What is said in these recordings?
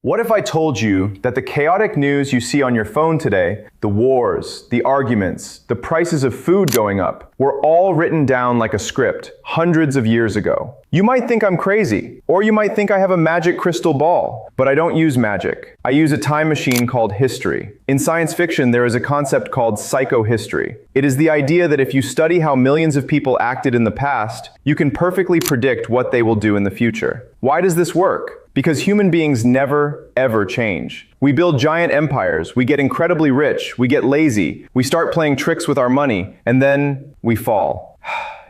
What if I told you that the chaotic news you see on your phone today, the wars, the arguments, the prices of food going up, were all written down like a script hundreds of years ago? You might think I'm crazy, or you might think I have a magic crystal ball, but I don't use magic. I use a time machine called history. In science fiction, there is a concept called psychohistory. It is the idea that if you study how millions of people acted in the past, you can perfectly predict what they will do in the future. Why does this work? Because human beings never, ever change. We build giant empires, we get incredibly rich, we get lazy, we start playing tricks with our money, and then we fall.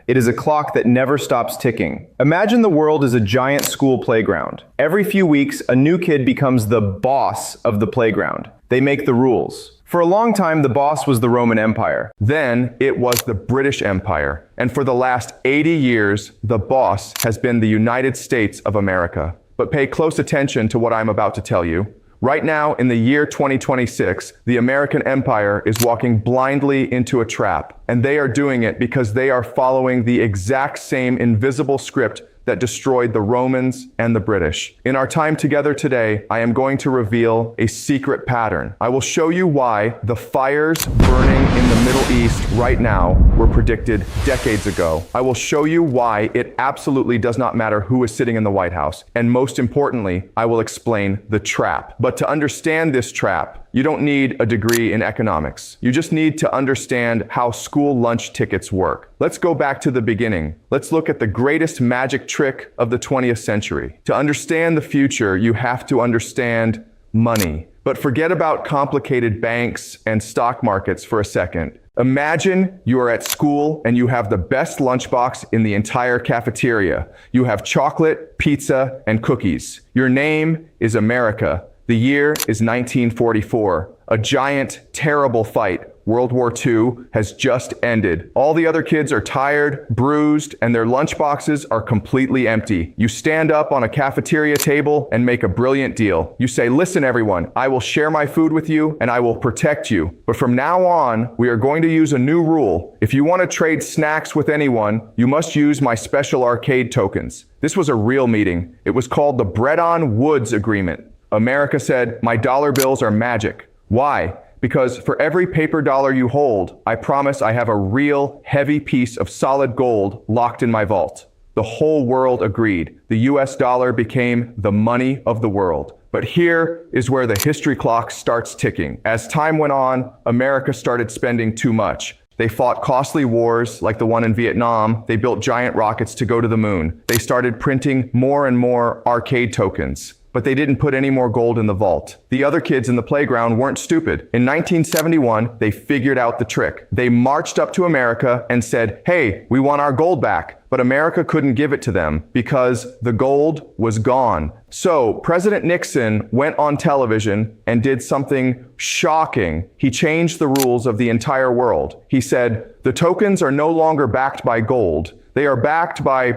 It is a clock that never stops ticking. Imagine the world as a giant school playground. Every few weeks, a new kid becomes the boss of the playground. They make the rules. For a long time, the boss was the Roman Empire. Then it was the British Empire. And for the last 80 years, the boss has been the United States of America. But pay close attention to what I'm about to tell you. Right now, in the year 2026, the American empire is walking blindly into a trap. And they are doing it because they are following the exact same invisible script that destroyed the Romans and the British. In our time together today, I am going to reveal a secret pattern. I will show you why the fires burning in the Middle East right now were predicted decades ago. I will show you why it absolutely does not matter who is sitting in the White House. And most importantly, I will explain the trap. But to understand this trap, you don't need a degree in economics. You just need to understand how school lunch tickets work. Let's go back to the beginning. Let's look at the greatest magic trick of the 20th century. To understand the future, you have to understand money. But forget about complicated banks and stock markets for a second. Imagine you are at school and you have the best lunchbox in the entire cafeteria. You have chocolate, pizza, and cookies. Your name is America. The year is 1944. A giant, terrible fight, World War II, has just ended. All the other kids are tired, bruised, and their lunchboxes are completely empty. You stand up on a cafeteria table and make a brilliant deal. You say, "Listen, everyone, I will share my food with you and I will protect you. But from now on, we are going to use a new rule. If you want to trade snacks with anyone, you must use my special arcade tokens." This was a real meeting. It was called the Bretton Woods Agreement. America said, "My dollar bills are magic." Why? Because for every paper dollar you hold, I promise I have a real heavy piece of solid gold locked in my vault. The whole world agreed. The US dollar became the money of the world. But here is where the history clock starts ticking. As time went on, America started spending too much. They fought costly wars like the one in Vietnam. They built giant rockets to go to the moon. They started printing more and more arcade tokens. But they didn't put any more gold in the vault. The other kids in the playground weren't stupid. In 1971, they figured out the trick. They marched up to America and said, "Hey, we want our gold back." But America couldn't give it to them because the gold was gone. So President Nixon went on television and did something shocking. He changed the rules of the entire world. He said, "The tokens are no longer backed by gold. They are backed by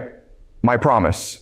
my promise."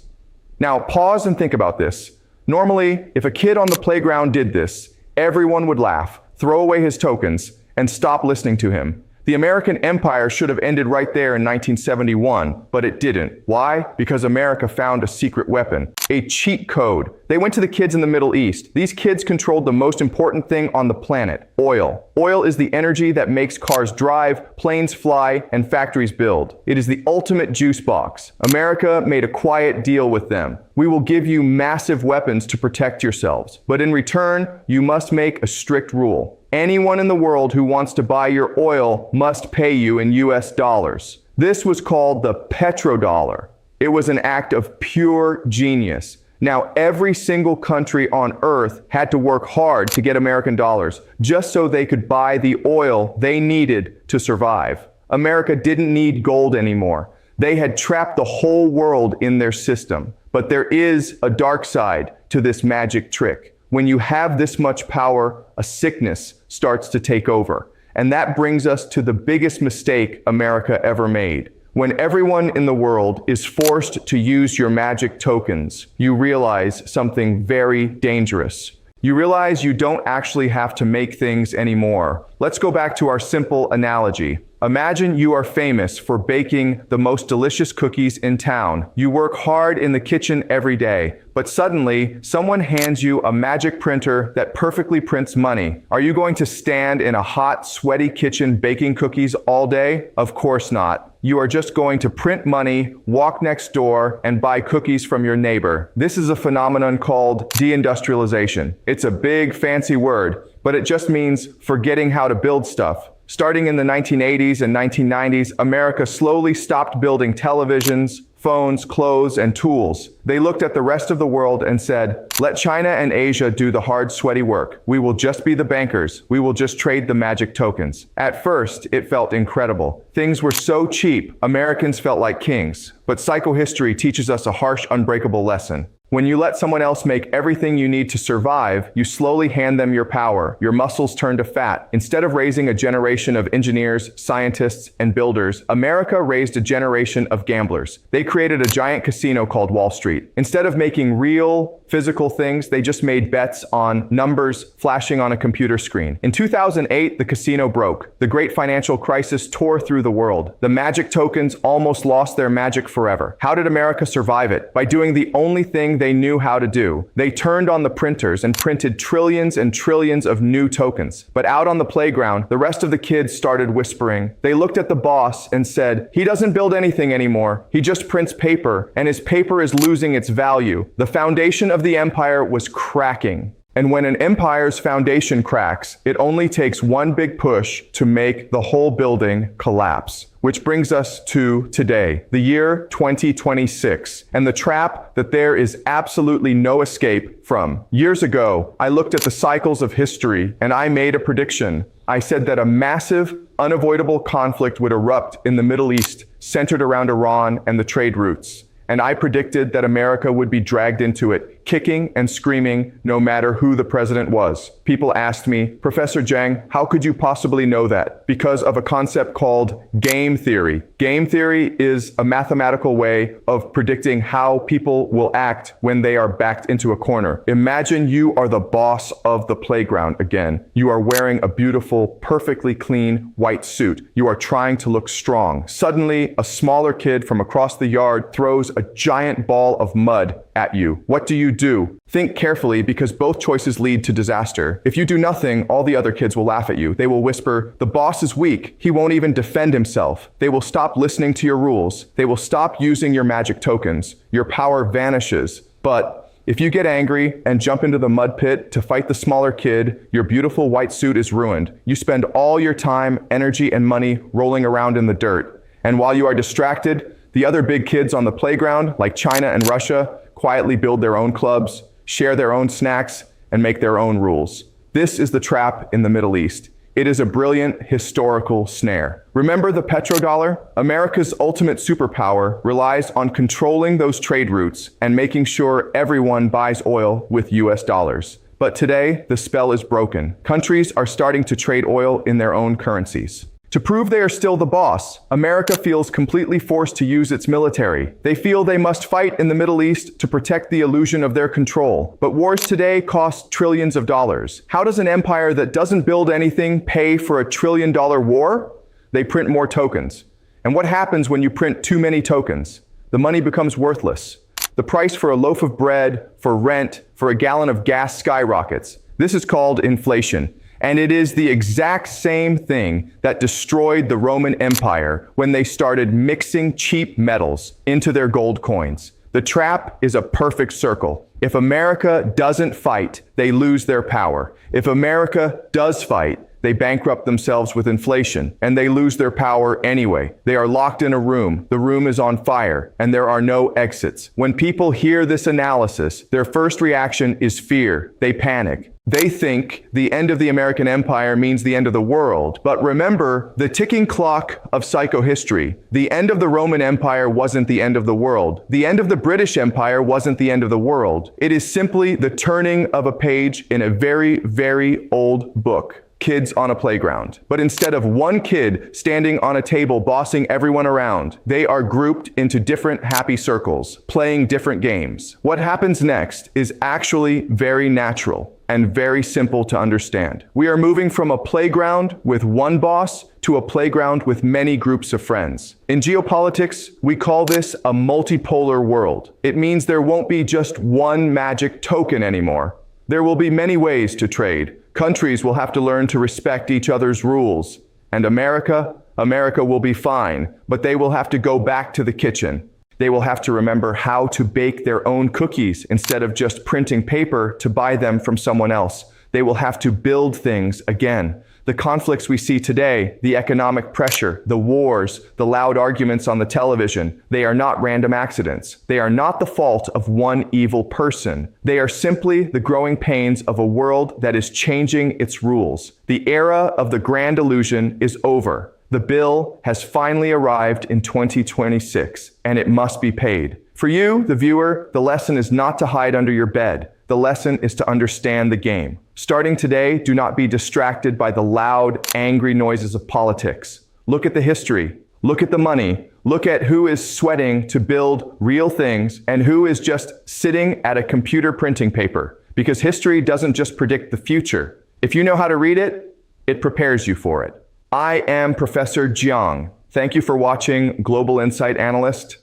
Now pause and think about this. Normally, if a kid on the playground did this, everyone would laugh, throw away his tokens, and stop listening to him. The American empire should have ended right there in 1971, but it didn't. Why? Because America found a secret weapon, a cheat code. They went to the kids in the Middle East. These kids controlled the most important thing on the planet, oil. Oil is the energy that makes cars drive, planes fly, and factories build. It is the ultimate juice box. America made a quiet deal with them. "We will give you massive weapons to protect yourselves, but in return, you must make a strict rule. Anyone in the world who wants to buy your oil must pay you in US dollars." This was called the Petrodollar. It was an act of pure genius. Now, every single country on earth had to work hard to get American dollars just so they could buy the oil they needed to survive. America didn't need gold anymore. They had trapped the whole world in their system. But there is a dark side to this magic trick. When you have this much power, a sickness starts to take over. And that brings us to the biggest mistake America ever made. When everyone in the world is forced to use your magic tokens, you realize something very dangerous. You realize you don't actually have to make things anymore. Let's go back to our simple analogy. Imagine you are famous for baking the most delicious cookies in town. You work hard in the kitchen every day, but suddenly someone hands you a magic printer that perfectly prints money. Are you going to stand in a hot, sweaty kitchen baking cookies all day? Of course not. You are just going to print money, walk next door, and buy cookies from your neighbor. This is a phenomenon called deindustrialization. It's a big, fancy word, but it just means forgetting how to build stuff. Starting in the 1980s and 1990s, America slowly stopped building televisions, phones, clothes, and tools. They looked at the rest of the world and said, let China and Asia do the hard, sweaty work. We will just be the bankers. We will just trade the magic tokens. At first, it felt incredible. Things were so cheap, Americans felt like kings. But psychohistory teaches us a harsh, unbreakable lesson. When you let someone else make everything you need to survive, you slowly hand them your power. Your muscles turn to fat. Instead of raising a generation of engineers, scientists, and builders, America raised a generation of gamblers. They created a giant casino called Wall Street. Instead of making real, physical things, they just made bets on numbers flashing on a computer screen. In 2008, the casino broke. The great financial crisis tore through the world. The magic tokens almost lost their magic forever. How did America survive it? By doing the only thing they knew how to do. They turned on the printers and printed trillions and trillions of new tokens. But out on the playground, the rest of the kids started whispering. They looked at the boss and said, he doesn't build anything anymore. He just prints paper, and his paper is losing its value. The foundation of the empire was cracking. And when an empire's foundation cracks, it only takes one big push to make the whole building collapse. Which brings us to today, the year 2026, and the trap that there is absolutely no escape from. Years ago, I looked at the cycles of history and I made a prediction. I said that a massive, unavoidable conflict would erupt in the Middle East, centered around Iran and the trade routes. And I predicted that America would be dragged into it, kicking and screaming no matter who the president was. People asked me, Professor Jiang, how could you possibly know that? Because of a concept called game theory. Game theory is a mathematical way of predicting how people will act when they are backed into a corner. Imagine you are the boss of the playground again. You are wearing a beautiful, perfectly clean white suit. You are trying to look strong. Suddenly, a smaller kid from across the yard throws a giant ball of mud at you. What do you do? Think carefully, because both choices lead to disaster. If you do nothing, all the other kids will laugh at you. They will whisper, the boss is weak. He won't even defend himself. They will stop listening to your rules. They will stop using your magic tokens. Your power vanishes. But if you get angry and jump into the mud pit to fight the smaller kid, your beautiful white suit is ruined. You spend all your time, energy, and money rolling around in the dirt. And while you are distracted, the other big kids on the playground, like China and Russia, quietly build their own clubs, share their own snacks, and make their own rules. This is the trap in the Middle East. It is a brilliant historical snare. Remember the petrodollar? America's ultimate superpower relies on controlling those trade routes and making sure everyone buys oil with US dollars. But today, the spell is broken. Countries are starting to trade oil in their own currencies. To prove they are still the boss, America feels completely forced to use its military. They feel they must fight in the Middle East to protect the illusion of their control. But wars today cost trillions of dollars. How does an empire that doesn't build anything pay for a $1 trillion war? They print more tokens. And what happens when you print too many tokens? The money becomes worthless. The price for a loaf of bread, for rent, for a gallon of gas skyrockets. This is called inflation. And it is the exact same thing that destroyed the Roman Empire when they started mixing cheap metals into their gold coins. The trap is a perfect circle. If America doesn't fight, they lose their power. If America does fight, they bankrupt themselves with inflation, and they lose their power anyway. They are locked in a room. The room is on fire, and there are no exits. When people hear this analysis, their first reaction is fear. They panic. They think the end of the American empire means the end of the world. But remember the ticking clock of psychohistory. The end of the Roman Empire wasn't the end of the world. The end of the British Empire wasn't the end of the world. It is simply the turning of a page in a very, very old book. kids on a playground. But instead of one kid standing on a table bossing everyone around, they are grouped into different happy circles, playing different games. What happens next is actually very natural and very simple to understand. We are moving from a playground with one boss to a playground with many groups of friends. In geopolitics, we call this a multipolar world. It means there won't be just one magic token anymore. There will be many ways to trade. Countries will have to learn to respect each other's rules. And America will be fine, but they will have to go back to the kitchen. They will have to remember how to bake their own cookies instead of just printing paper to buy them from someone else. They will have to build things again. The conflicts we see today, the economic pressure, the wars, the loud arguments on the television, they are not random accidents. They are not the fault of one evil person. They are simply the growing pains of a world that is changing its rules. The era of the grand illusion is over. The bill has finally arrived in 2026, and it must be paid. For you, the viewer, the lesson is not to hide under your bed. The lesson is to understand the game. Starting today, do not be distracted by the loud, angry noises of politics. Look at the history. Look at the money. Look at who is sweating to build real things and who is just sitting at a computer printing paper. Because history doesn't just predict the future. If you know how to read it, it prepares you for it. I am Professor Jiang. Thank you for watching Global Insight Analyst.